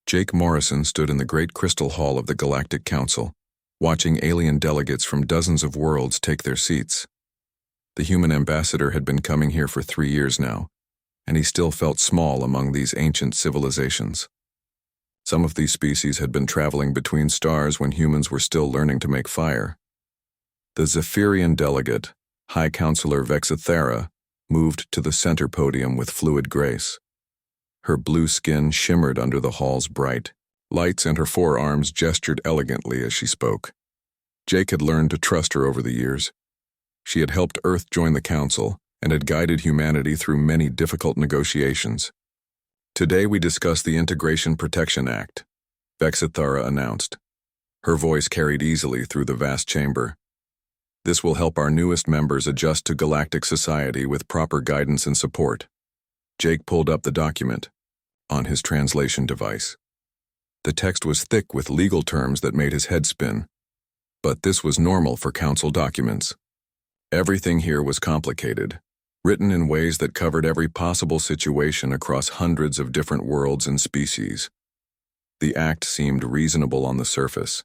Jake Morrison stood in the great crystal hall of the Galactic Council, watching alien delegates from dozens of worlds take their seats. The human ambassador had been coming here for 3 years now, and he still felt small among these ancient civilizations. Some of these species had been traveling between stars when humans were still learning to make fire. The Zephyrian delegate, High Counselor Vexithera, moved to the center podium with fluid grace. Her blue skin shimmered under the hall's bright lights, and her forearms gestured elegantly as she spoke. Jake had learned to trust her over the years. She had helped Earth join the Council and had guided humanity through many difficult negotiations. Today we discuss the Integration Protection Act, Vexithera announced. Her voice carried easily through the vast chamber. This will help our newest members adjust to galactic society with proper guidance and support. Jake pulled up the document on his translation device. The text was thick with legal terms that made his head spin, but this was normal for Council documents. Everything here was complicated, written in ways that covered every possible situation across hundreds of different worlds and species. The act seemed reasonable on the surface.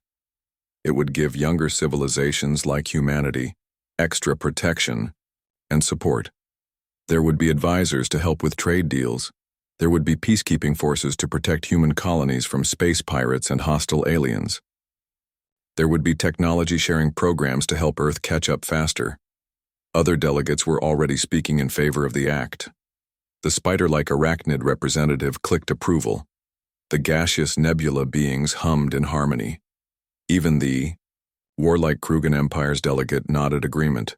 It would give younger civilizations like humanity extra protection and support. There would be advisors to help with trade deals. There would be peacekeeping forces to protect human colonies from space pirates and hostile aliens. There would be technology-sharing programs to help Earth catch up faster. Other delegates were already speaking in favor of the act. The spider-like arachnid representative clicked approval. The gaseous nebula beings hummed in harmony. Even the warlike Krugan Empire's delegate nodded agreement.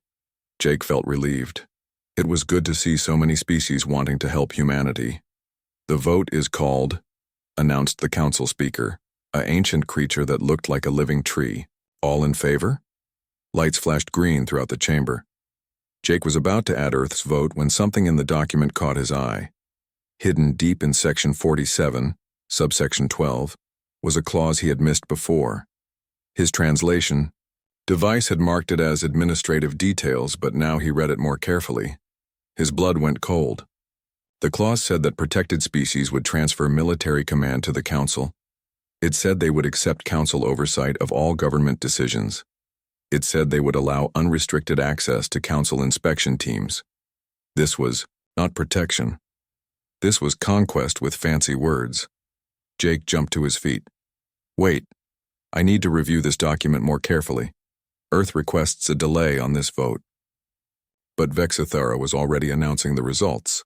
Jake felt relieved. It was good to see so many species wanting to help humanity. The vote is called, announced the council speaker, an ancient creature that looked like a living tree. All in favor? Lights flashed green throughout the chamber. Jake was about to add Earth's vote when something in the document caught his eye. Hidden deep in Section 47, subsection 12, was a clause he had missed before. His translation device had marked it as administrative details, but now he read it more carefully. His blood went cold. The clause said that protected species would transfer military command to the Council. It said they would accept Council oversight of all government decisions. It said they would allow unrestricted access to Council inspection teams. This was not protection. This was conquest with fancy words. Jake jumped to his feet. Wait, I need to review this document more carefully. Earth requests a delay on this vote. But Vexithera was already announcing the results.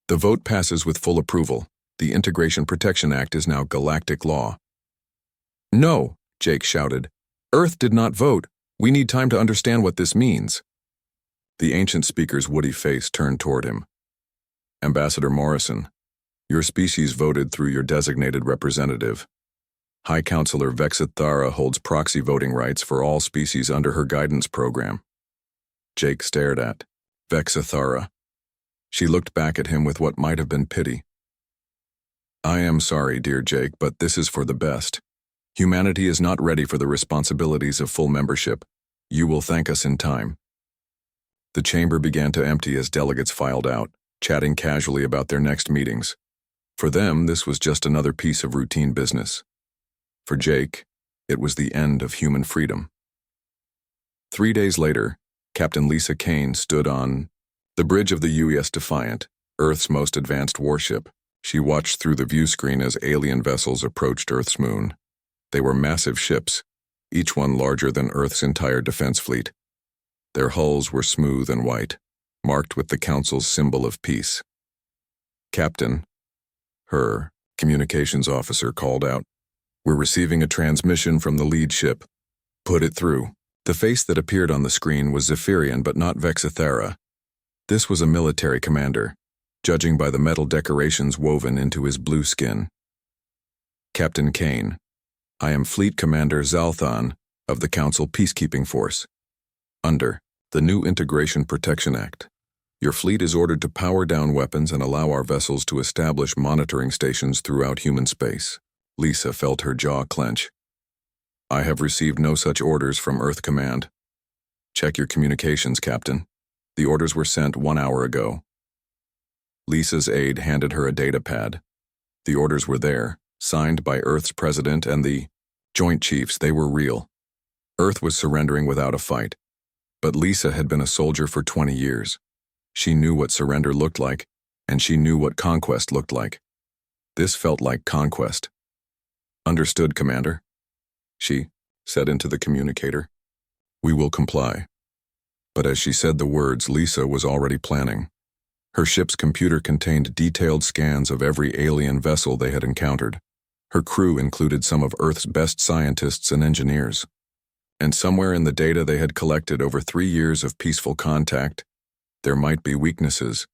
The vote passes with full approval. The Integration Protection Act is now galactic law. No, Jake shouted. Earth did not vote. We need time to understand what this means. The ancient speaker's woody face turned toward him. Ambassador Morrison, your species voted through your designated representative. High Counselor Vexithera holds proxy voting rights for all species under her guidance program. Jake stared at Vexithera. She looked back at him with what might have been pity. I am sorry, dear Jake, but this is for the best. Humanity is not ready for the responsibilities of full membership. You will thank us in time. The chamber began to empty as delegates filed out, chatting casually about their next meetings. For them, this was just another piece of routine business. For Jake, it was the end of human freedom. 3 days later, Captain Lisa Kane stood on the bridge of the UES Defiant, Earth's most advanced warship. She watched through the view screen as alien vessels approached Earth's moon. They were massive ships, each one larger than Earth's entire defense fleet. Their hulls were smooth and white, marked with the Council's symbol of peace. Captain, her communications officer called out, "We're receiving a transmission from the lead ship. Put it through." The face that appeared on the screen was Zephyrian but not Vexithera. This was a military commander, judging by the metal decorations woven into his blue skin. Captain Kane, I am Fleet Commander Zalthan of the Council Peacekeeping Force. Under the new Integration Protection Act, your fleet is ordered to power down weapons and allow our vessels to establish monitoring stations throughout human space. Lisa felt her jaw clench. I have received no such orders from Earth Command. Check your communications, Captain. The orders were sent 1 hour ago. Lisa's aide handed her a data pad. The orders were there, signed by Earth's president and the Joint Chiefs. They were real. Earth was surrendering without a fight. But Lisa had been a soldier for 20 years. She knew what surrender looked like, and she knew what conquest looked like. This felt like conquest. "Understood, Commander," she said into the communicator. "We will comply." But as she said the words, Lisa was already planning. Her ship's computer contained detailed scans of every alien vessel they had encountered. Her crew included some of Earth's best scientists and engineers. And somewhere in the data they had collected over 3 years of peaceful contact, there might be weaknesses.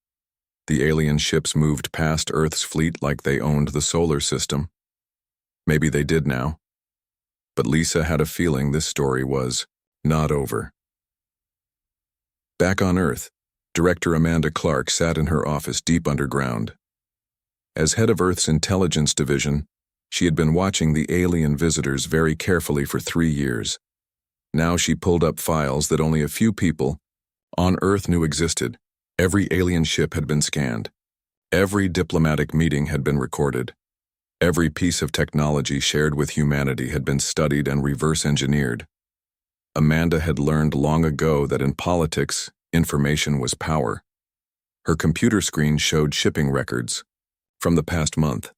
The alien ships moved past Earth's fleet like they owned the solar system. Maybe they did now. But Lisa had a feeling this story was not over. Back on Earth, Director Amanda Clark sat in her office deep underground. As head of Earth's intelligence division, she had been watching the alien visitors very carefully for 3 years. Now she pulled up files that only a few people on Earth knew existed. Every alien ship had been scanned. Every diplomatic meeting had been recorded. Every piece of technology shared with humanity had been studied and reverse-engineered. Amanda had learned long ago that in politics, information was power. Her computer screen showed shipping records. From the past month,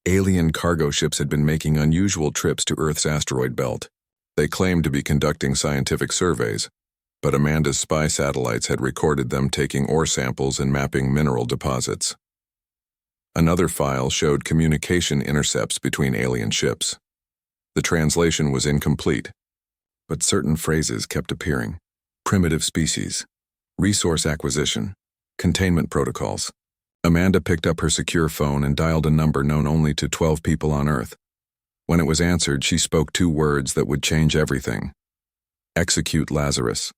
alien cargo ships had been making unusual trips to Earth's asteroid belt. They claimed to be conducting scientific surveys, but Amanda's spy satellites had recorded them taking ore samples and mapping mineral deposits. Another file showed communication intercepts between alien ships. The translation was incomplete, but certain phrases kept appearing. Primitive species, resource acquisition, containment protocols. Amanda picked up her secure phone and dialed a number known only to 12 people on Earth. When it was answered, she spoke 2 words that would change everything. "Execute Lazarus."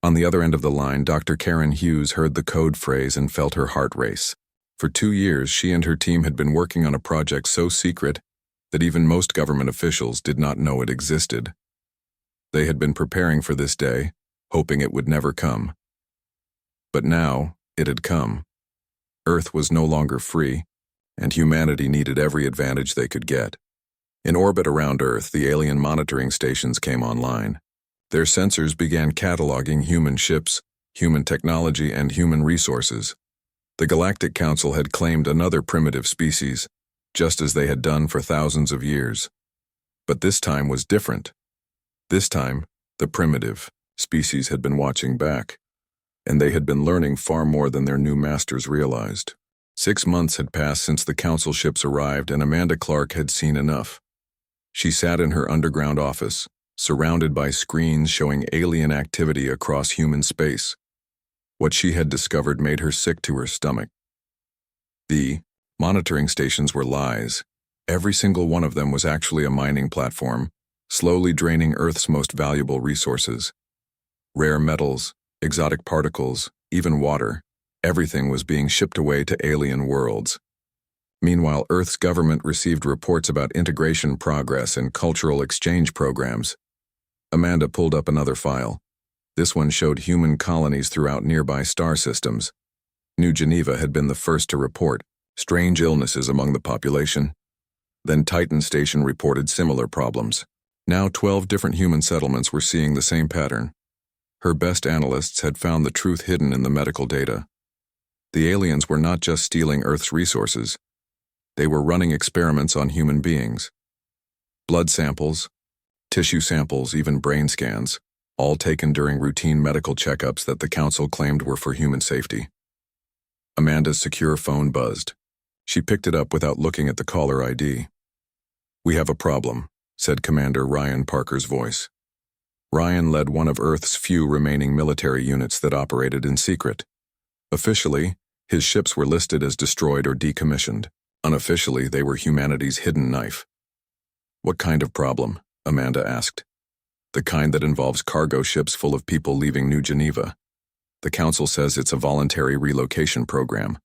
On the other end of the line, Dr. Karen Hughes heard the code phrase and felt her heart race. For 2 years, she and her team had been working on a project so secret that even most government officials did not know it existed. They had been preparing for this day, hoping it would never come. But now, it had come. Earth was no longer free, and humanity needed every advantage they could get. In orbit around Earth, the alien monitoring stations came online. Their sensors began cataloging human ships, human technology, and human resources. The Galactic Council had claimed another primitive species, just as they had done for thousands of years. But this time was different. This time, the primitive species had been watching back, and they had been learning far more than their new masters realized. 6 months had passed since the Council ships arrived, and Amanda Clark had seen enough. She sat in her underground office, surrounded by screens showing alien activity across human space. What she had discovered made her sick to her stomach. The monitoring stations were lies. Every single one of them was actually a mining platform, slowly draining Earth's most valuable resources. Rare metals, exotic particles, even water, everything was being shipped away to alien worlds. Meanwhile, Earth's government received reports about integration progress and cultural exchange programs. Amanda pulled up another file. This one showed human colonies throughout nearby star systems. New Geneva had been the first to report strange illnesses among the population. Then Titan Station reported similar problems. Now 12 different human settlements were seeing the same pattern. Her best analysts had found the truth hidden in the medical data. The aliens were not just stealing Earth's resources. They were running experiments on human beings. Blood samples, tissue samples, even brain scans, all taken during routine medical checkups that the Council claimed were for human safety. Amanda's secure phone buzzed. She picked it up without looking at the caller ID. "We have a problem," said Commander Ryan Parker's voice. Ryan led one of Earth's few remaining military units that operated in secret. Officially, his ships were listed as destroyed or decommissioned. Unofficially, they were humanity's hidden knife. "What kind of problem?" Amanda asked. "The kind that involves cargo ships full of people leaving New Geneva. The Council says it's a voluntary relocation program.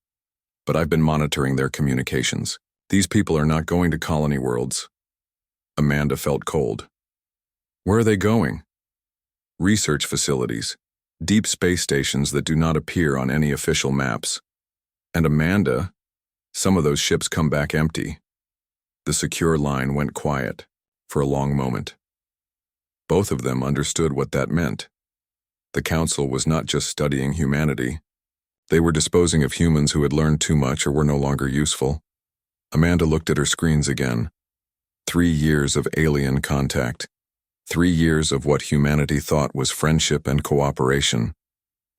But I've been monitoring their communications. These people are not going to colony worlds." Amanda felt cold. "Where are they going?" "Research facilities. Deep space stations that do not appear on any official maps. And Amanda, some of those ships come back empty." The secure line went quiet for a long moment. Both of them understood what that meant. The council was not just studying humanity. They were disposing of humans who had learned too much or were no longer useful. Amanda looked at her screens again. 3 years of alien contact. 3 years of what humanity thought was friendship and cooperation.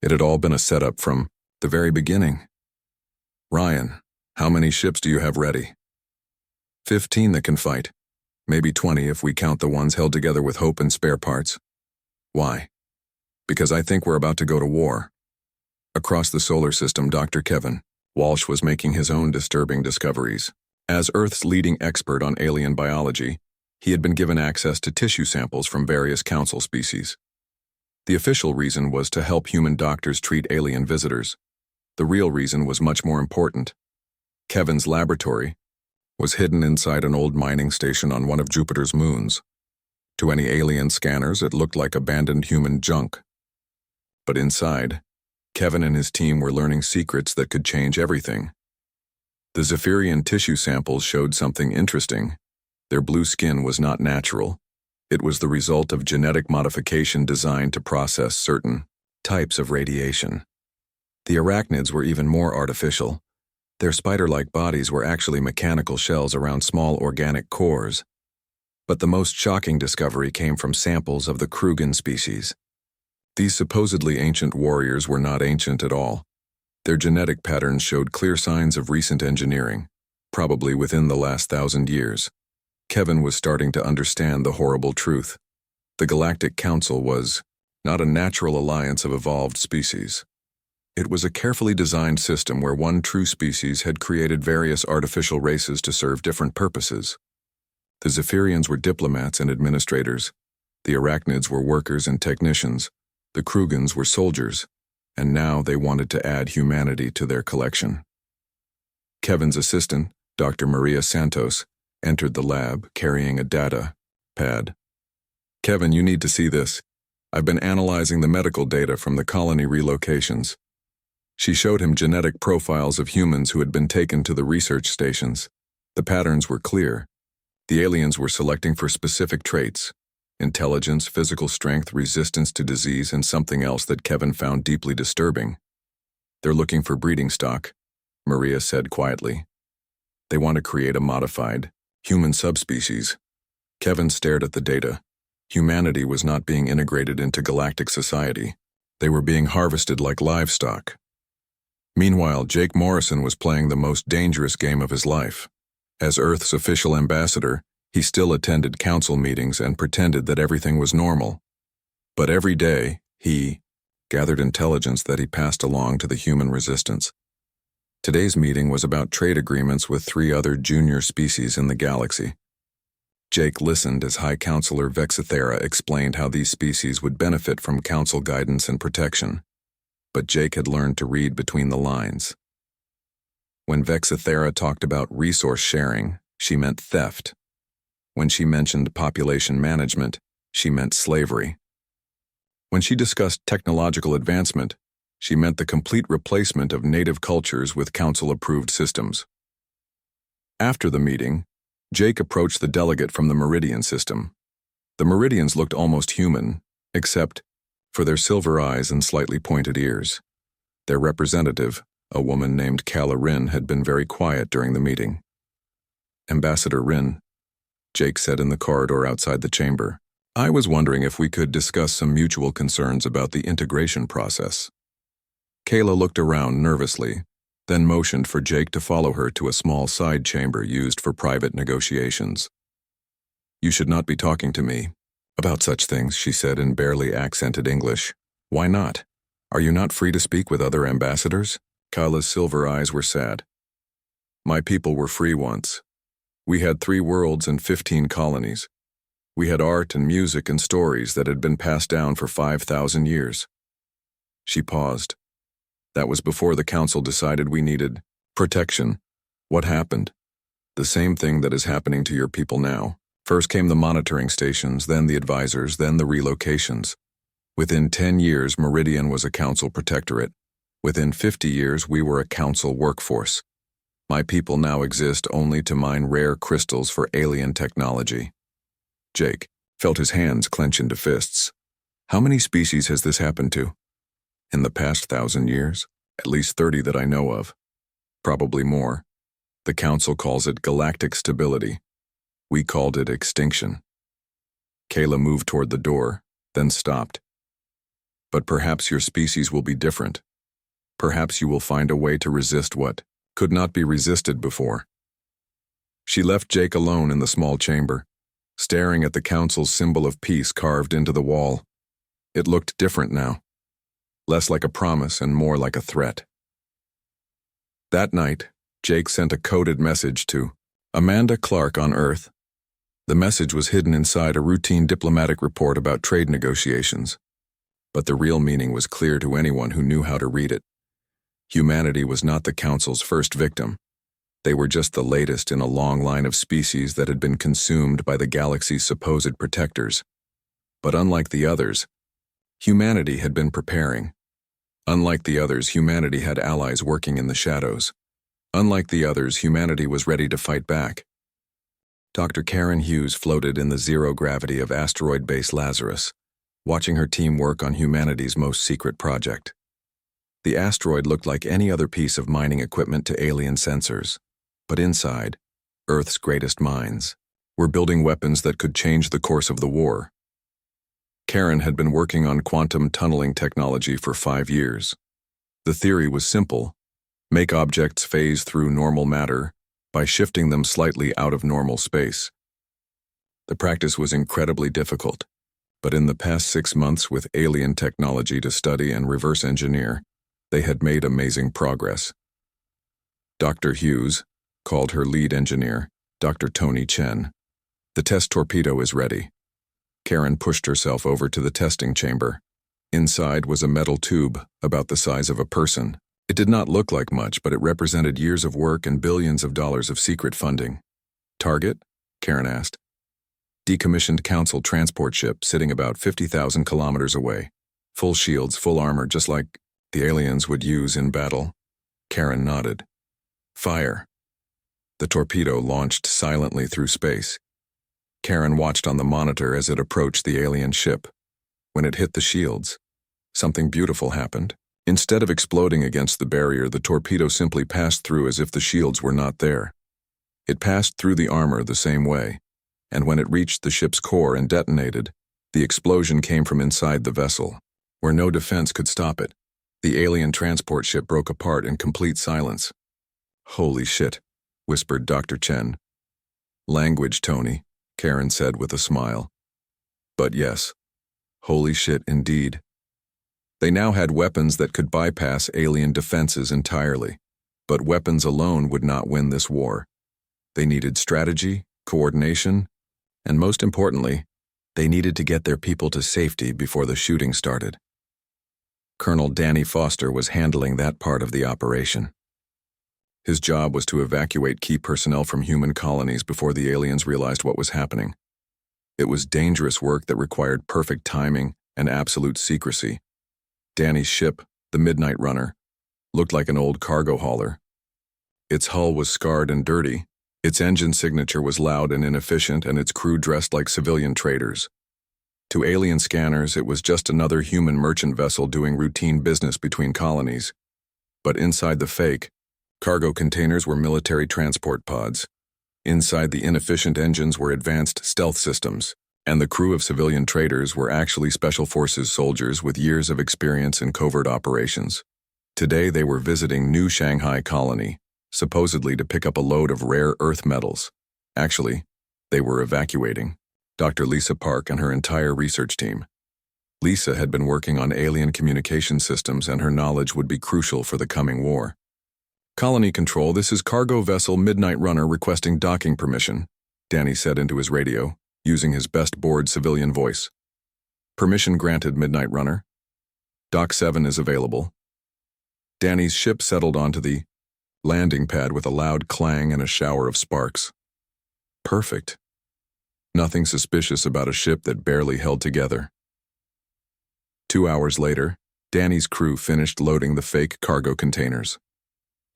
It had all been a setup from the very beginning. Ryan, how many ships do you have ready? 15 that can fight. Maybe 20 if we count the ones held together with hope and spare parts. Why? Because I think we're about to go to war. Across the solar system, Dr. Kevin Walsh was making his own disturbing discoveries. As Earth's leading expert on alien biology, he had been given access to tissue samples from various council species. The official reason was to help human doctors treat alien visitors. The real reason was much more important. Kevin's laboratory was hidden inside an old mining station on one of Jupiter's moons. To any alien scanners, it looked like abandoned human junk. But inside, Kevin and his team were learning secrets that could change everything. The Zephyrian tissue samples showed something interesting. Their blue skin was not natural. It was the result of genetic modification designed to process certain types of radiation. The arachnids were even more artificial. Their spider-like bodies were actually mechanical shells around small organic cores. But the most shocking discovery came from samples of the Krugen species. These supposedly ancient warriors were not ancient at all. Their genetic patterns showed clear signs of recent engineering, probably within the last 1,000 years. Kevin was starting to understand the horrible truth. The Galactic Council was not a natural alliance of evolved species. It was a carefully designed system where one true species had created various artificial races to serve different purposes. The Zephyrians were diplomats and administrators. The arachnids were workers and technicians. The Krugens were soldiers, and now they wanted to add humanity to their collection. Kevin's assistant, Dr. Maria Santos, entered the lab carrying a data pad. Kevin, you need to see this. I've been analyzing the medical data from the colony relocations. She showed him genetic profiles of humans who had been taken to the research stations. The patterns were clear. The aliens were selecting for specific traits: intelligence, physical strength, resistance to disease, and something else that Kevin found deeply disturbing. They're looking for breeding stock, Maria said quietly. They want to create a modified, human subspecies. Kevin stared at the data. Humanity was not being integrated into galactic society. They were being harvested like livestock. Meanwhile, Jake Morrison was playing the most dangerous game of his life. As Earth's official ambassador, he still attended council meetings and pretended that everything was normal. But every day, he gathered intelligence that he passed along to the human resistance. Today's meeting was about trade agreements with 3 other junior species in the galaxy. Jake listened as High Counselor Vexithera explained how these species would benefit from council guidance and protection. But Jake had learned to read between the lines. When Vexithera talked about resource sharing, she meant theft. When she mentioned population management, she meant slavery. When she discussed technological advancement, she meant the complete replacement of native cultures with council-approved systems. After the meeting, Jake approached the delegate from the Meridian system. The Meridians looked almost human, except for their silver eyes and slightly pointed ears. Their representative, a woman named Kala Rin, had been very quiet during the meeting. Ambassador Rin, Jake said in the corridor outside the chamber, I was wondering if we could discuss some mutual concerns about the integration process. Kayla looked around nervously, then motioned for Jake to follow her to a small side chamber used for private negotiations. You should not be talking to me about such things, she said in barely accented English. Why not? Are you not free to speak with other ambassadors? Kala's silver eyes were sad. My people were free once. We had 3 worlds and 15 colonies. We had art and music and stories that had been passed down for 5,000 years. She paused. That was before the council decided we needed protection. What happened? The same thing that is happening to your people now. First came the monitoring stations, then the advisors, then the relocations. Within 10 years, Meridian was a council protectorate. Within 50 years, we were a council workforce. My people now exist only to mine rare crystals for alien technology. Jake felt his hands clench into fists. How many species has this happened to? In the past 1,000 years? At least 30 that I know of. Probably more. The Council calls it galactic stability. We called it extinction. Kayla moved toward the door, then stopped. But perhaps your species will be different. Perhaps you will find a way to resist what could not be resisted before. She left Jake alone in the small chamber, staring at the Council's symbol of peace carved into the wall. It looked different now. Less like a promise and more like a threat. That night, Jake sent a coded message to Amanda Clark on Earth. The message was hidden inside a routine diplomatic report about trade negotiations. But the real meaning was clear to anyone who knew how to read it. Humanity was not the Council's first victim. They were just the latest in a long line of species that had been consumed by the galaxy's supposed protectors. But unlike the others, humanity had been preparing. Unlike the others, humanity had allies working in the shadows. Unlike the others, humanity was ready to fight back. Dr. Karen Hughes floated in the zero gravity of asteroid base Lazarus, watching her team work on humanity's most secret project. The asteroid looked like any other piece of mining equipment to alien sensors, but inside, Earth's greatest minds were building weapons that could change the course of the war. Karen had been working on quantum tunneling technology for 5 years. The theory was simple: make objects phase through normal matter by shifting them slightly out of normal space. The practice was incredibly difficult, but in the past 6 months with alien technology to study and reverse engineer, they had made amazing progress. Dr. Hughes called her lead engineer, Dr. Tony Chen. The test torpedo is ready. Karen pushed herself over to the testing chamber. Inside was a metal tube about the size of a person. It did not look like much, but it represented years of work and billions of dollars of secret funding. Target? Karen asked. Decommissioned Council transport ship sitting about 50,000 kilometers away. Full shields, full armor, just like the aliens would use in battle. Karen nodded. Fire. The torpedo launched silently through space. Karen watched on the monitor as it approached the alien ship. When it hit the shields, something beautiful happened. Instead of exploding against the barrier, the torpedo simply passed through as if the shields were not there. It passed through the armor the same way, and when it reached the ship's core and detonated, the explosion came from inside the vessel, where no defense could stop it. The alien transport ship broke apart in complete silence. Holy shit, whispered Dr. Chen. Language, Tony, Karen said with a smile. But yes, holy shit indeed. They now had weapons that could bypass alien defenses entirely, but weapons alone would not win this war. They needed strategy, coordination, and most importantly, they needed to get their people to safety before the shooting started. Colonel Danny Foster was handling that part of the operation. His job was to evacuate key personnel from human colonies before the aliens realized what was happening. It was dangerous work that required perfect timing and absolute secrecy. Danny's ship, the Midnight Runner, looked like an old cargo hauler. Its hull was scarred and dirty, its engine signature was loud and inefficient, and its crew dressed like civilian traders. To alien scanners, it was just another human merchant vessel doing routine business between colonies. But inside the fake, cargo containers were military transport pods. Inside the inefficient engines were advanced stealth systems, and the crew of civilian traders were actually Special Forces soldiers with years of experience in covert operations. Today they were visiting New Shanghai Colony, supposedly to pick up a load of rare earth metals. Actually, they were evacuating. Dr. Lisa Park and her entire research team. Lisa had been working on alien communication systems, and her knowledge would be crucial for the coming war. Colony Control, this is cargo vessel Midnight Runner requesting docking permission, Danny said into his radio, using his best bored civilian voice. Permission granted, Midnight Runner. Dock 7 is available. Danny's ship settled onto the landing pad with a loud clang and a shower of sparks. Perfect. Nothing suspicious about a ship that barely held together. 2 hours later, Danny's crew finished loading the fake cargo containers.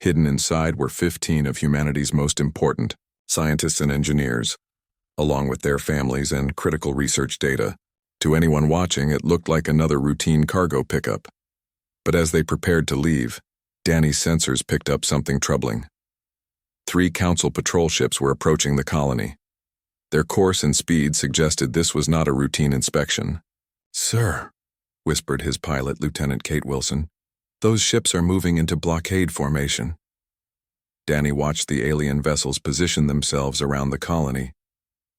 Hidden inside were 15 of humanity's most important scientists and engineers, along with their families and critical research data. To anyone watching, it looked like another routine cargo pickup. But as they prepared to leave, Danny's sensors picked up something troubling. 3 Council patrol ships were approaching the colony. Their course and speed suggested this was not a routine inspection. "Sir," whispered his pilot, Lieutenant Kate Wilson, "those ships are moving into blockade formation." Danny watched the alien vessels position themselves around the colony.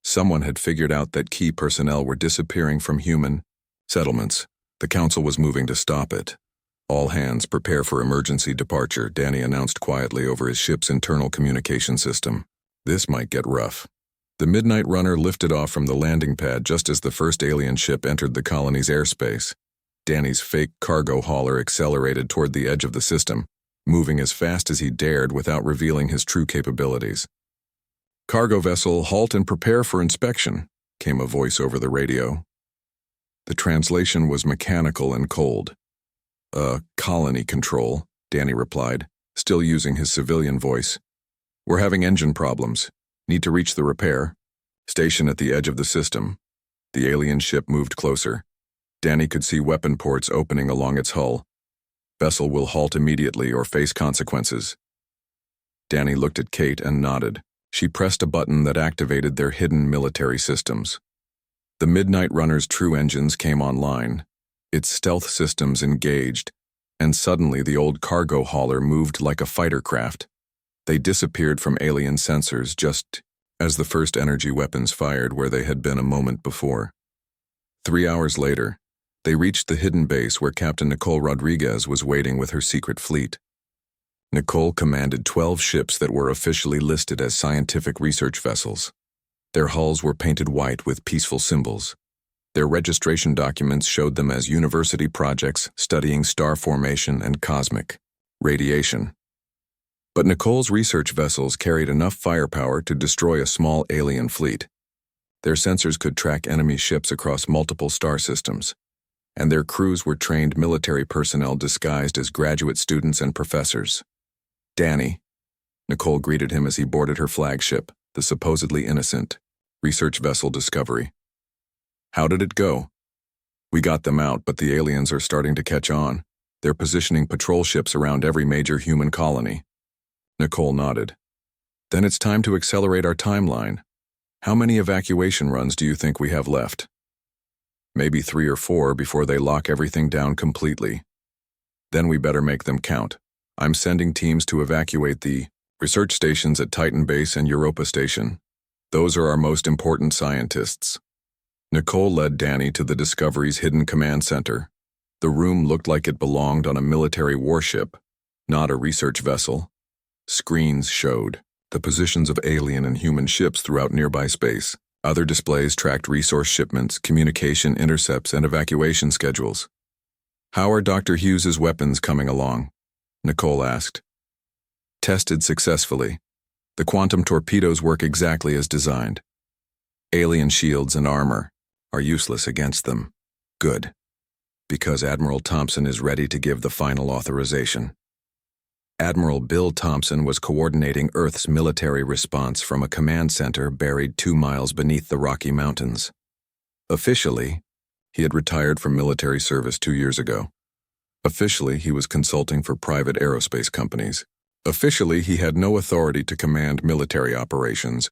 Someone had figured out that key personnel were disappearing from human settlements. The Council was moving to stop it. "All hands prepare for emergency departure," Danny announced quietly over his ship's internal communication system. This might get rough. The Midnight Runner lifted off from the landing pad just as the first alien ship entered the colony's airspace. Danny's fake cargo hauler accelerated toward the edge of the system, moving as fast as he dared without revealing his true capabilities. "Cargo vessel, halt and prepare for inspection," came a voice over the radio. The translation was mechanical and cold. Colony control," Danny replied, still using his civilian voice. "We're having engine problems. Need to reach the repair. Station at the edge of the system." The alien ship moved closer. Danny could see weapon ports opening along its hull. "Vessel will halt immediately or face consequences." Danny looked at Kate and nodded. She pressed a button that activated their hidden military systems. The Midnight Runner's true engines came online. Its stealth systems engaged, and suddenly the old cargo hauler moved like a fighter craft. They disappeared from alien sensors just as the first energy weapons fired where they had been a moment before. 3 hours later, they reached the hidden base where Captain Nicole Rodriguez was waiting with her secret fleet. Nicole commanded 12 ships that were officially listed as scientific research vessels. Their hulls were painted white with peaceful symbols. Their registration documents showed them as university projects studying star formation and cosmic radiation. But Nicole's research vessels carried enough firepower to destroy a small alien fleet. Their sensors could track enemy ships across multiple star systems, and their crews were trained military personnel disguised as graduate students and professors. "Danny," Nicole greeted him as he boarded her flagship, the supposedly innocent research vessel Discovery. "How did it go?" "We got them out, but the aliens are starting to catch on. They're positioning patrol ships around every major human colony." Nicole nodded. "Then it's time to accelerate our timeline. How many evacuation runs do you think we have left?" "Maybe 3 or 4 before they lock everything down completely. Then we better make them count. I'm sending teams to evacuate the research stations at Titan Base and Europa Station. Those are our most important scientists." Nicole led Danny to the Discovery's hidden command center. The room looked like it belonged on a military warship, not a research vessel. Screens showed the positions of alien and human ships throughout nearby space. Other displays tracked resource shipments, communication intercepts, and evacuation schedules. "How are Dr. Hughes's weapons coming along?" Nicole asked. "Tested successfully. The quantum torpedoes work exactly as designed. Alien shields and armor are useless against them." "Good. Because Admiral Thompson is ready to give the final authorization." Admiral Bill Thompson was coordinating Earth's military response from a command center buried 2 miles beneath the Rocky Mountains. Officially, he had retired from military service 2 years ago. Officially, he was consulting for private aerospace companies. Officially, he had no authority to command military operations.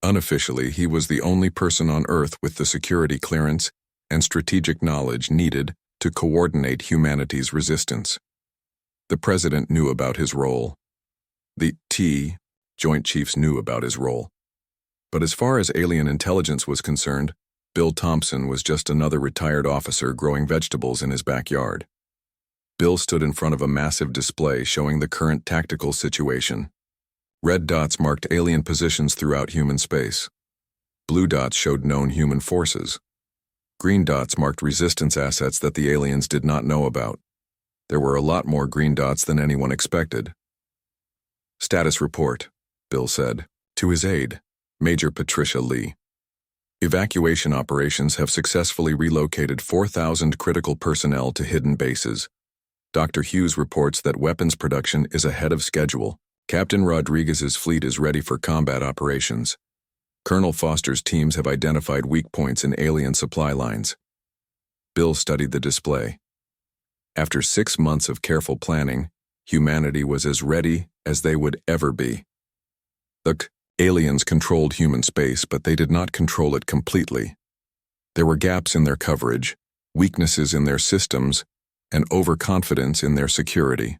Unofficially, he was the only person on Earth with the security clearance and strategic knowledge needed to coordinate humanity's resistance. The President knew about his role. The Joint Chiefs knew about his role. But as far as alien intelligence was concerned, Bill Thompson was just another retired officer growing vegetables in his backyard. Bill stood in front of a massive display showing the current tactical situation. Red dots marked alien positions throughout human space. Blue dots showed known human forces. Green dots marked resistance assets that the aliens did not know about. There were a lot more green dots than anyone expected. "Status report," Bill said, to his aide, Major Patricia Lee. "Evacuation operations have successfully relocated 4,000 critical personnel to hidden bases. Dr. Hughes reports that weapons production is ahead of schedule. Captain Rodriguez's fleet is ready for combat operations. Colonel Foster's teams have identified weak points in alien supply lines. Bill studied the display. After 6 months of careful planning, humanity was as ready as they would ever be. The aliens controlled human space, but they did not control it completely. There were gaps in their coverage, weaknesses in their systems, and overconfidence in their security.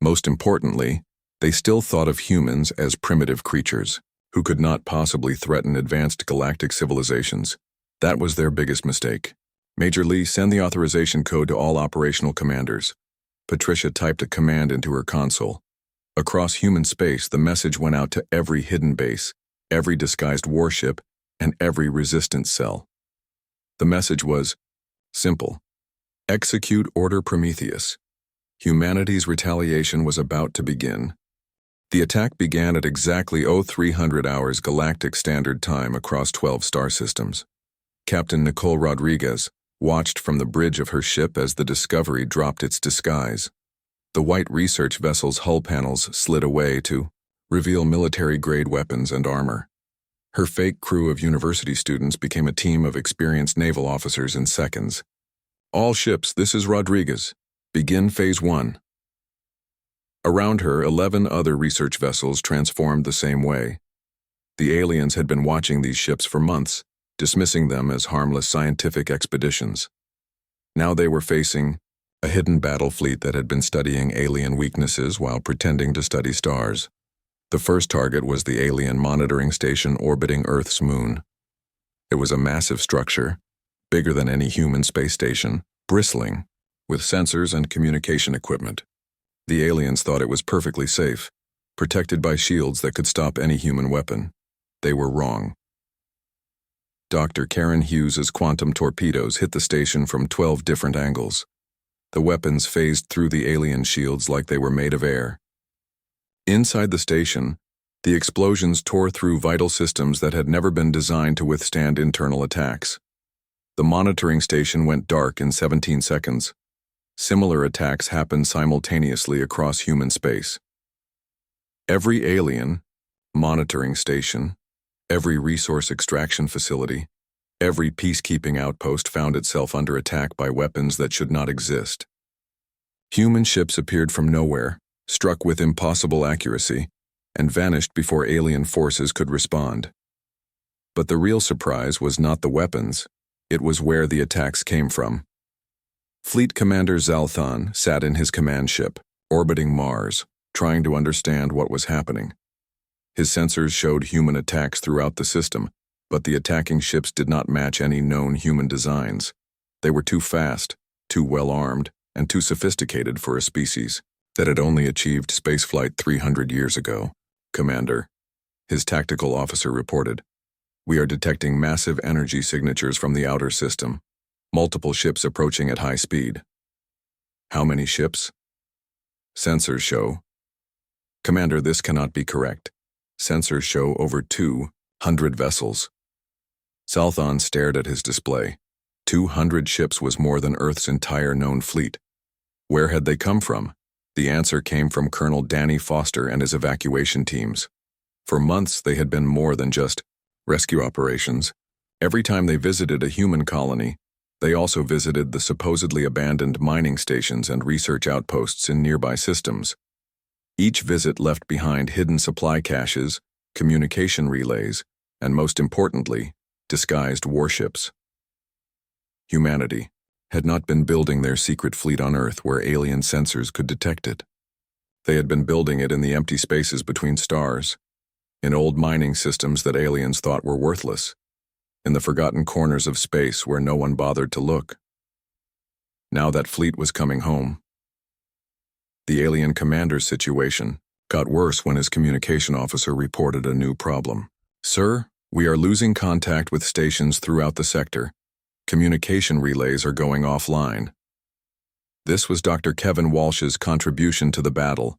Most importantly, they still thought of humans as primitive creatures who could not possibly threaten advanced galactic civilizations. That was their biggest mistake. Major Lee, send the authorization code to all operational commanders. Patricia typed a command into her console. Across human space, the message went out to every hidden base, every disguised warship, and every resistance cell. The message was simple. Execute Order Prometheus. Humanity's retaliation was about to begin. The attack began at exactly 0300 hours Galactic Standard Time across 12 star systems. Captain Nicole Rodriguez watched from the bridge of her ship as the Discovery dropped its disguise. The white research vessel's hull panels slid away to reveal military-grade weapons and armor. Her fake crew of university students became a team of experienced naval officers in seconds. All ships, this is Rodriguez. Begin Phase 1. Around her, 11 other research vessels transformed the same way. The aliens had been watching these ships for months, dismissing them as harmless scientific expeditions. Now they were facing a hidden battle fleet that had been studying alien weaknesses while pretending to study stars. The first target was the alien monitoring station orbiting Earth's moon. It was a massive structure, bigger than any human space station, bristling with sensors and communication equipment. The aliens thought it was perfectly safe, protected by shields that could stop any human weapon. They were wrong. Dr. Karen Hughes's quantum torpedoes hit the station from 12 different angles. The weapons phased through the alien shields like they were made of air. Inside the station, the explosions tore through vital systems that had never been designed to withstand internal attacks. The monitoring station went dark in 17 seconds. Similar attacks happened simultaneously across human space. Every alien, monitoring station, every resource extraction facility, every peacekeeping outpost found itself under attack by weapons that should not exist. Human ships appeared from nowhere, struck with impossible accuracy, and vanished before alien forces could respond. But the real surprise was not the weapons, it was where the attacks came from. Fleet Commander Zalthan sat in his command ship, orbiting Mars, trying to understand what was happening. His sensors showed human attacks throughout the system, but the attacking ships did not match any known human designs. They were too fast, too well-armed, and too sophisticated for a species that had only achieved spaceflight 300 years ago. Commander, his tactical officer reported, "We are detecting massive energy signatures from the outer system. Multiple ships approaching at high speed." "How many ships?" "Sensors show." "Commander, this cannot be correct. Sensors show over 200 vessels." Zalthan stared at his display. 200 ships was more than Earth's entire known fleet. Where had they come from? The answer came from Colonel Danny Foster and his evacuation teams. For months, they had been more than just rescue operations. Every time they visited a human colony, they also visited the supposedly abandoned mining stations and research outposts in nearby systems. Each visit left behind hidden supply caches, communication relays, and most importantly, disguised warships. Humanity had not been building their secret fleet on Earth where alien sensors could detect it. They had been building it in the empty spaces between stars, in old mining systems that aliens thought were worthless, in the forgotten corners of space where no one bothered to look. Now that fleet was coming home. The alien commander's situation got worse when his communication officer reported a new problem. "Sir, we are losing contact with stations throughout the sector. Communication relays are going offline." This was Dr. Kevin Walsh's contribution to the battle.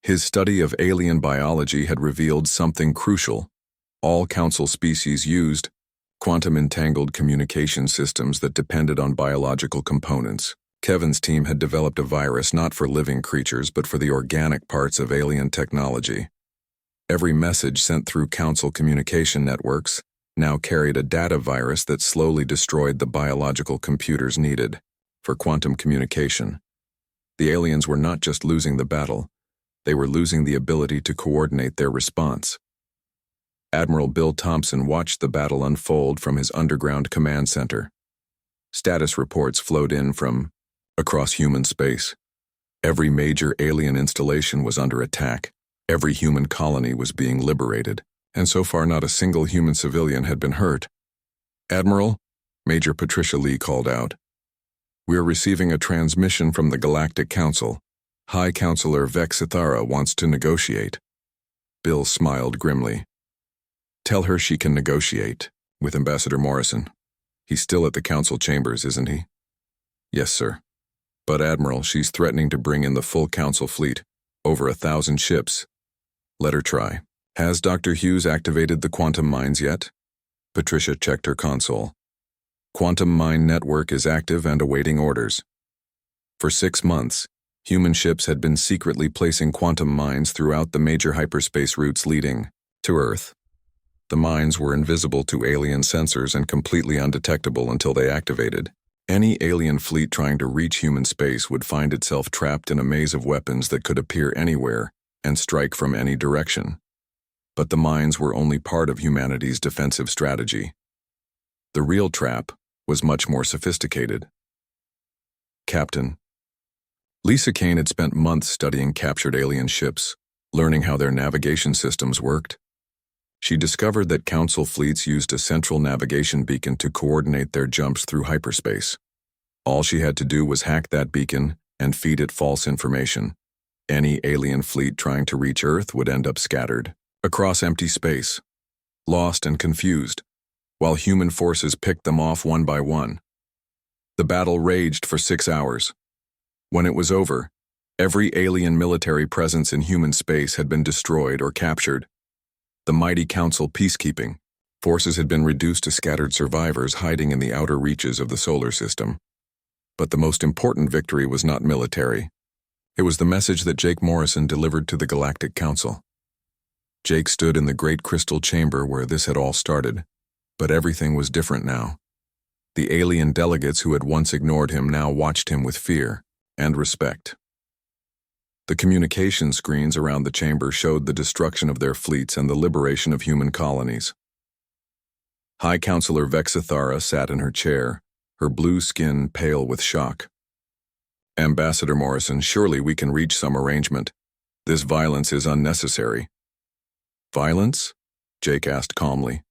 His study of alien biology had revealed something crucial. All council species used quantum-entangled communication systems that depended on biological components. Kevin's team had developed a virus not for living creatures but for the organic parts of alien technology. Every message sent through Council communication networks now carried a data virus that slowly destroyed the biological computers needed for quantum communication. The aliens were not just losing the battle, they were losing the ability to coordinate their response. Admiral Bill Thompson watched the battle unfold from his underground command center. Status reports flowed in from across human space. Every major alien installation was under attack. Every human colony was being liberated, and so far not a single human civilian had been hurt. "Admiral," Major Patricia Lee called out, "we are receiving a transmission from the Galactic Council. High Counselor Vex Ithara wants to negotiate." Bill smiled grimly. "Tell her she can negotiate with Ambassador Morrison. He's still at the Council chambers, isn't he?" "Yes, sir. But Admiral, she's threatening to bring in the full Council fleet, over 1,000 ships. Let her try." "Has Dr. Hughes activated the quantum mines yet?" Patricia checked her console. "Quantum mine network is active and awaiting orders." For 6 months, human ships had been secretly placing quantum mines throughout the major hyperspace routes leading to Earth. The mines were invisible to alien sensors and completely undetectable until they activated. Any alien fleet trying to reach human space would find itself trapped in a maze of weapons that could appear anywhere and strike from any direction. But the mines were only part of humanity's defensive strategy. The real trap was much more sophisticated. Captain. Lisa Kane had spent months studying captured alien ships, learning how their navigation systems worked. She discovered that Council fleets used a central navigation beacon to coordinate their jumps through hyperspace. All she had to do was hack that beacon and feed it false information. Any alien fleet trying to reach Earth would end up scattered across empty space, lost and confused, while human forces picked them off one by one. The battle raged for 6 hours. When it was over, every alien military presence in human space had been destroyed or captured. The mighty Council peacekeeping forces had been reduced to scattered survivors hiding in the outer reaches of the solar system. But the most important victory was not military. It was the message that Jake Morrison delivered to the Galactic Council. Jake stood in the great crystal chamber where this had all started, but everything was different now. The alien delegates who had once ignored him now watched him with fear and respect. The communication screens around the chamber showed the destruction of their fleets and the liberation of human colonies. High Counselor Vex Ithara sat in her chair, her blue skin pale with shock. "Ambassador Morrison, surely we can reach some arrangement. This violence is unnecessary." "Violence?" Jake asked calmly.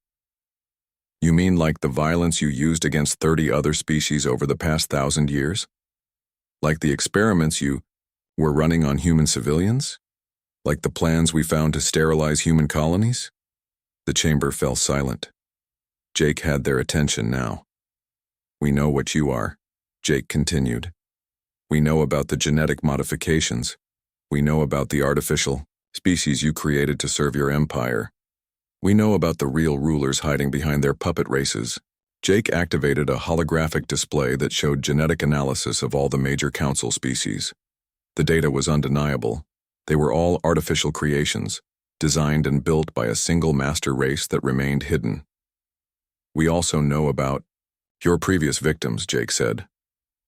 "You mean like the violence you used against 30 other species over the past 1,000 years? Like the experiments you were running on human civilians? Like the plans we found to sterilize human colonies?" The chamber fell silent. Jake had their attention now. "We know what you are," Jake continued. "We know about the genetic modifications. We know about the artificial species you created to serve your empire. We know about the real rulers hiding behind their puppet races." Jake activated a holographic display that showed genetic analysis of all the major Council species. The data was undeniable. They were all artificial creations, designed and built by a single master race that remained hidden. "We also know about your previous victims," Jake said.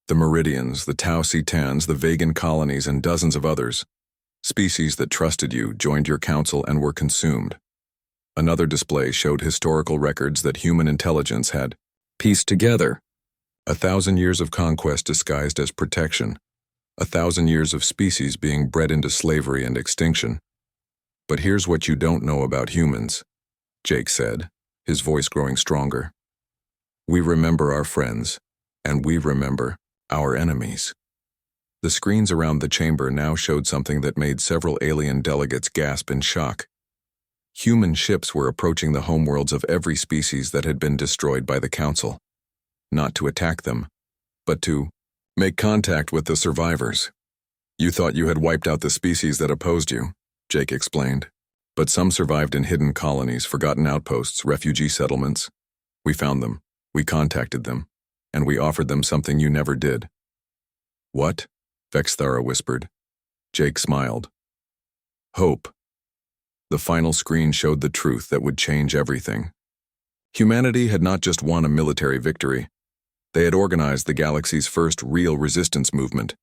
"The Meridians, the Tau Cetans, the Vegan colonies, and dozens of others. Species that trusted you, joined your council, and were consumed." Another display showed historical records that human intelligence had pieced together. 1,000 years of conquest disguised as protection. 1,000 years of species being bred into slavery and extinction. "But here's what you don't know about humans," Jake said, his voice growing stronger. "We remember our friends, and we remember our enemies." The screens around the chamber now showed something that made several alien delegates gasp in shock. Human ships were approaching the homeworlds of every species that had been destroyed by the Council. Not to attack them, but to make contact with the survivors. "You thought you had wiped out the species that opposed you," Jake explained. "But some survived in hidden colonies, forgotten outposts, refugee settlements. We found them, we contacted them, and we offered them something you never did. What? Vexthara whispered. Jake smiled. Hope. The final screen showed the truth that would change everything. Humanity had not just won a military victory. They had organized the galaxy's first real resistance movement.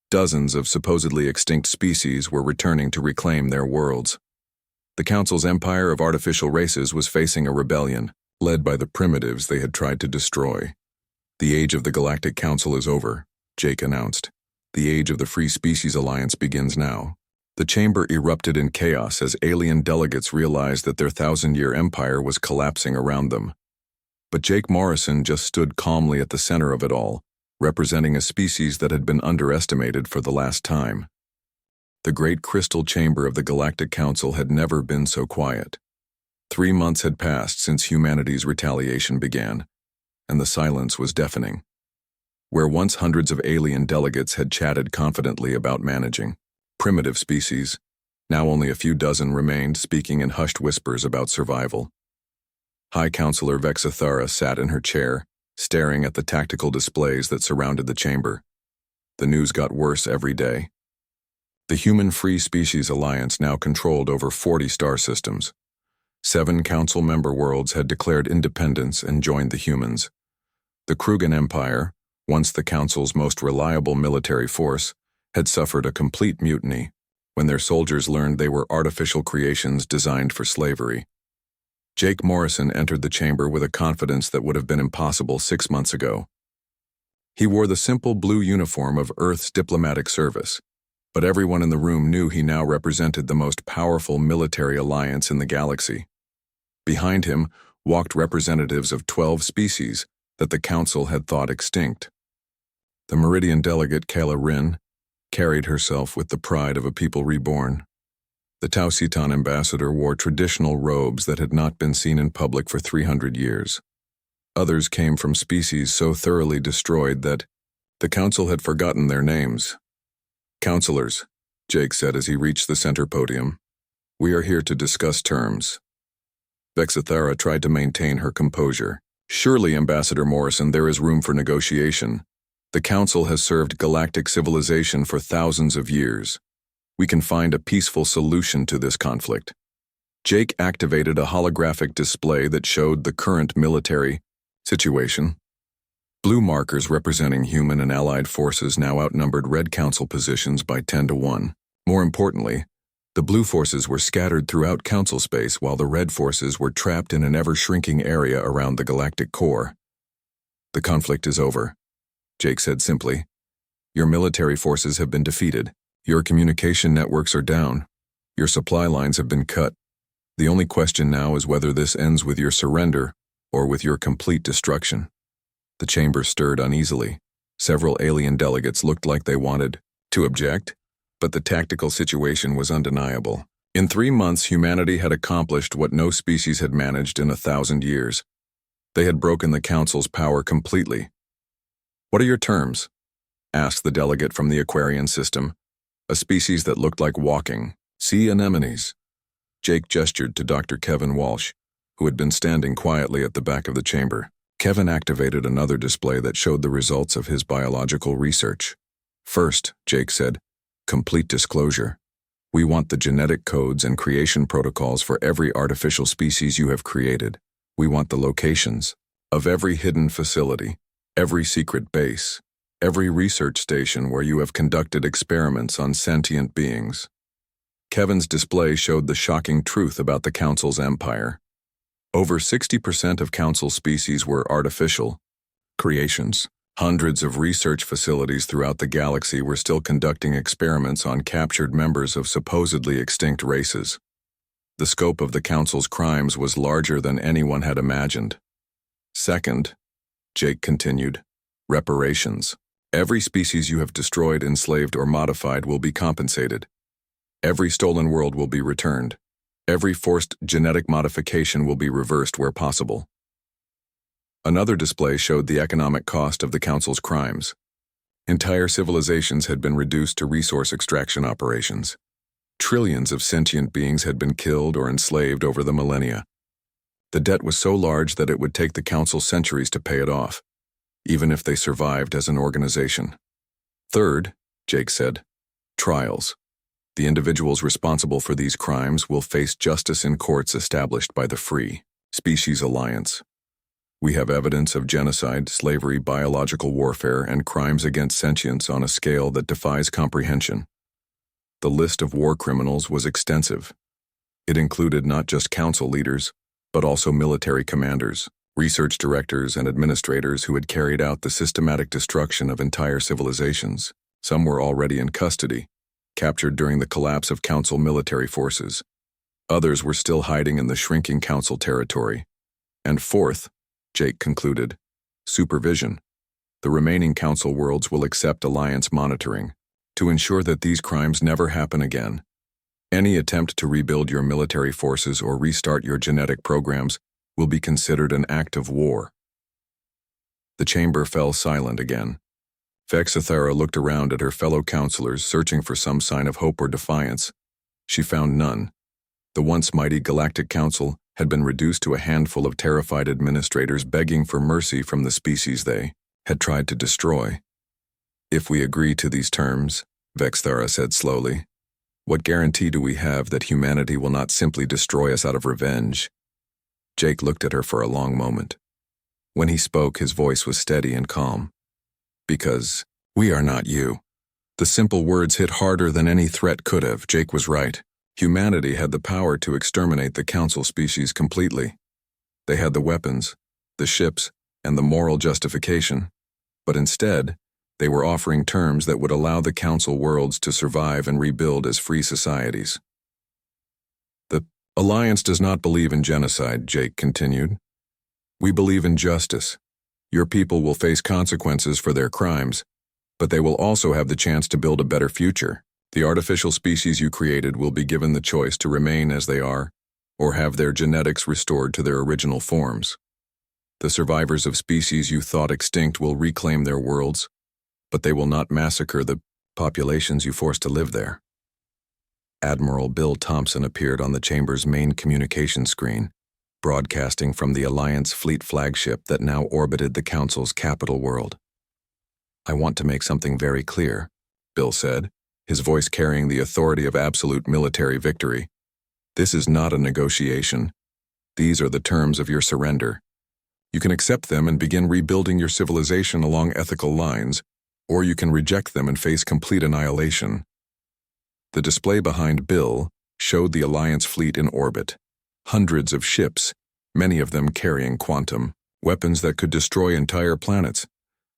Dozens of supposedly extinct species were returning to reclaim their worlds. The Council's empire of artificial races was facing a rebellion, led by the primitives they had tried to destroy. The age of the Galactic Council is over, Jake announced. The age of the Free Species Alliance begins now. The chamber erupted in chaos as alien delegates realized that their 1,000-year empire was collapsing around them. But Jake Morrison just stood calmly at the center of it all, representing a species that had been underestimated for the last time. The great crystal chamber of the Galactic Council had never been so quiet. 3 months had passed since humanity's retaliation began, and the silence was deafening. Where once hundreds of alien delegates had chatted confidently about managing primitive species, now only a few dozen remained speaking in hushed whispers about survival. High Counselor Vexthara sat in her chair, staring at the tactical displays that surrounded the chamber. The news got worse every day. The Human Free Species Alliance now controlled over 40 star systems. 7 Council member worlds had declared independence and joined the humans. The Krugan Empire, once the Council's most reliable military force, had suffered a complete mutiny when their soldiers learned they were artificial creations designed for slavery. Jake Morrison entered the chamber with a confidence that would have been impossible 6 months ago. He wore the simple blue uniform of Earth's diplomatic service, but everyone in the room knew he now represented the most powerful military alliance in the galaxy. Behind him walked representatives of 12 species that the Council had thought extinct. The Meridian delegate Kayla Rin carried herself with the pride of a people reborn. The Tau Cetan ambassador wore traditional robes that had not been seen in public for 300 years. Others came from species so thoroughly destroyed that the Council had forgotten their names. Counselors, Jake said as he reached the center podium, we are here to discuss terms. Vexthara tried to maintain her composure. Surely, Ambassador Morrison, there is room for negotiation. The Council has served galactic civilization for thousands of years. We can find a peaceful solution to this conflict. Jake activated a holographic display that showed the current military situation. Blue markers representing human and allied forces now outnumbered red Council positions by 10 to 1. More importantly, the blue forces were scattered throughout Council space while the red forces were trapped in an ever-shrinking area around the galactic core. The conflict is over, Jake said simply. Your military forces have been defeated. Your communication networks are down. Your supply lines have been cut. The only question now is whether this ends with your surrender or with your complete destruction. The chamber stirred uneasily. Several alien delegates looked like they wanted to object, but the tactical situation was undeniable. In 3 months, humanity had accomplished what no species had managed in 1,000 years. They had broken the Council's power completely. What are your terms? Asked the delegate from the Aquarian system, a species that looked like walking sea anemones. Jake gestured to Dr. Kevin Walsh, who had been standing quietly at the back of the chamber. Kevin activated another display that showed the results of his biological research. First, Jake said, complete disclosure. We want the genetic codes and creation protocols for every artificial species you have created. We want the locations of every hidden facility, every secret base, every research station where you have conducted experiments on sentient beings. Kevin's display showed the shocking truth about the Council's empire. Over 60% of Council species were artificial creations. Hundreds of research facilities throughout the galaxy were still conducting experiments on captured members of supposedly extinct races. The scope of the Council's crimes was larger than anyone had imagined. Second, Jake continued, reparations. Every species you have destroyed, enslaved, or modified will be compensated. Every stolen world will be returned. Every forced genetic modification will be reversed where possible. Another display showed the economic cost of the Council's crimes. Entire civilizations had been reduced to resource extraction operations. Trillions of sentient beings had been killed or enslaved over the millennia. The debt was so large that it would take the Council centuries to pay it off, even if they survived as an organization. Third, Jake said, trials. The individuals responsible for these crimes will face justice in courts established by the Free Species Alliance. We have evidence of genocide, slavery, biological warfare, and crimes against sentience on a scale that defies comprehension. The list of war criminals was extensive. It included not just council leaders, but also military commanders, research directors, and administrators who had carried out the systematic destruction of entire civilizations. Some were already in custody, captured during the collapse of council military forces. Others were still hiding in the shrinking council territory. And fourth, Jake concluded, supervision. The remaining council worlds will accept Alliance monitoring to ensure that these crimes never happen again. Any attempt to rebuild your military forces or restart your genetic programs will be considered an act of war. The chamber fell silent again. Vexithara looked around at her fellow counselors, searching for some sign of hope or defiance. She found none. The once mighty Galactic Council had been reduced to a handful of terrified administrators begging for mercy from the species they had tried to destroy. If we agree to these terms, Vexithara said slowly, what guarantee do we have that humanity will not simply destroy us out of revenge? Jake looked at her for a long moment. When he spoke, his voice was steady and calm. Because we are not you. The simple words hit harder than any threat could have. Jake was right. Humanity had the power to exterminate the council species completely. They had the weapons, the ships, and the moral justification. But instead, they were offering terms that would allow the council worlds to survive and rebuild as free societies. The Alliance does not believe in genocide, Jake continued. We believe in justice. Your people will face consequences for their crimes, but they will also have the chance to build a better future. The artificial species you created will be given the choice to remain as they are, or have their genetics restored to their original forms. The survivors of species you thought extinct will reclaim their worlds, but they will not massacre the populations you forced to live there. Admiral Bill Thompson appeared on the chamber's main communication screen, broadcasting from the Alliance fleet flagship that now orbited the Council's capital world. I want to make something very clear, Bill said, his voice carrying the authority of absolute military victory. This is not a negotiation. These are the terms of your surrender. You can accept them and begin rebuilding your civilization along ethical lines, or you can reject them and face complete annihilation. The display behind Bill showed the Alliance fleet in orbit. Hundreds of ships, many of them carrying quantum weapons that could destroy entire planets.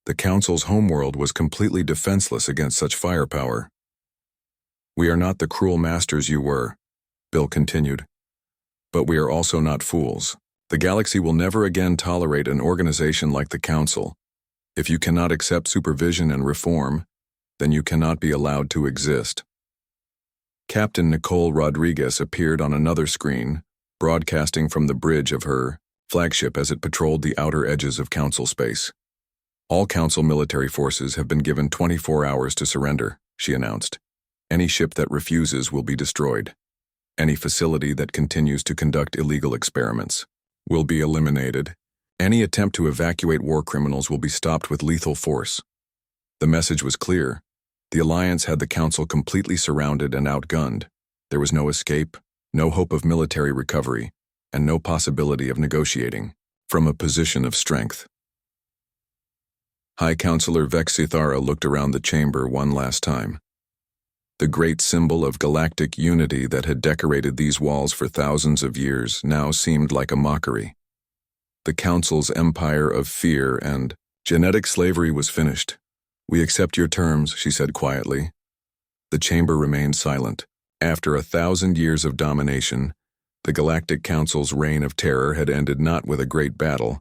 The Council's homeworld was completely defenseless against such firepower. We are not the cruel masters you were, Bill continued. But we are also not fools. The galaxy will never again tolerate an organization like the Council. If you cannot accept supervision and reform, then you cannot be allowed to exist. Captain Nicole Rodriguez appeared on another screen, broadcasting from the bridge of her flagship as it patrolled the outer edges of Council space. All Council military forces have been given 24 hours to surrender, she announced. Any ship that refuses will be destroyed. Any facility that continues to conduct illegal experiments will be eliminated. Any attempt to evacuate war criminals will be stopped with lethal force. The message was clear. The Alliance had the Council completely surrounded and outgunned. There was no escape, no hope of military recovery, and no possibility of negotiating from a position of strength. High Counselor Vexithara looked around the chamber one last time. The great symbol of galactic unity that had decorated these walls for thousands of years now seemed like a mockery. The Council's empire of fear and genetic slavery was finished. We accept your terms, she said quietly. The chamber remained silent. After 1,000 years of domination, the Galactic Council's reign of terror had ended not with a great battle,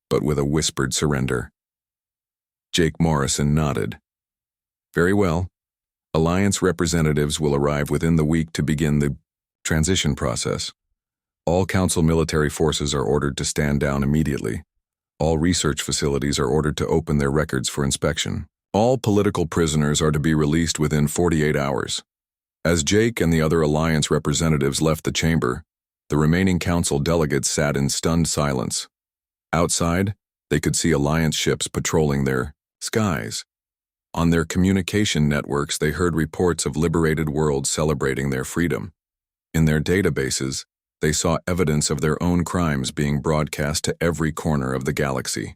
but with a whispered surrender. Jake Morrison nodded. Very well. Alliance representatives will arrive within the week to begin the transition process. All Council military forces are ordered to stand down immediately. All research facilities are ordered to open their records for inspection. All political prisoners are to be released within 48 hours. As Jake and the other Alliance representatives left the chamber, the remaining Council delegates sat in stunned silence. Outside, they could see Alliance ships patrolling their skies. On their communication networks, they heard reports of liberated worlds celebrating their freedom. In their databases, they saw evidence of their own crimes being broadcast to every corner of the galaxy.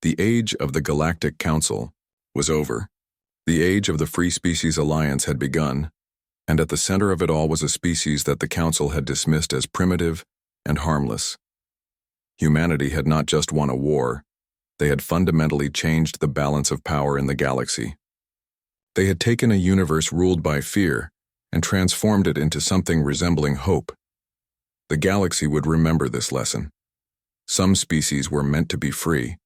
The age of the Galactic Council was over. The age of the Free Species Alliance had begun, and at the center of it all was a species that the Council had dismissed as primitive and harmless. Humanity had not just won a war, they had fundamentally changed the balance of power in the galaxy. They had taken a universe ruled by fear and transformed it into something resembling hope. The galaxy would remember this lesson. Some species were meant to be free,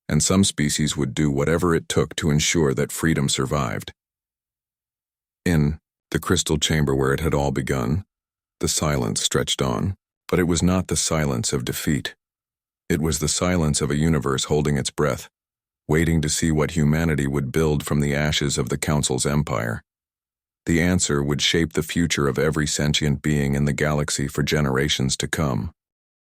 and some species would do whatever it took to ensure that freedom survived. In the crystal chamber where it had all begun, the silence stretched on, but it was not the silence of defeat. It was the silence of a universe holding its breath, waiting to see what humanity would build from the ashes of the Council's empire. The answer would shape the future of every sentient being in the galaxy for generations to come.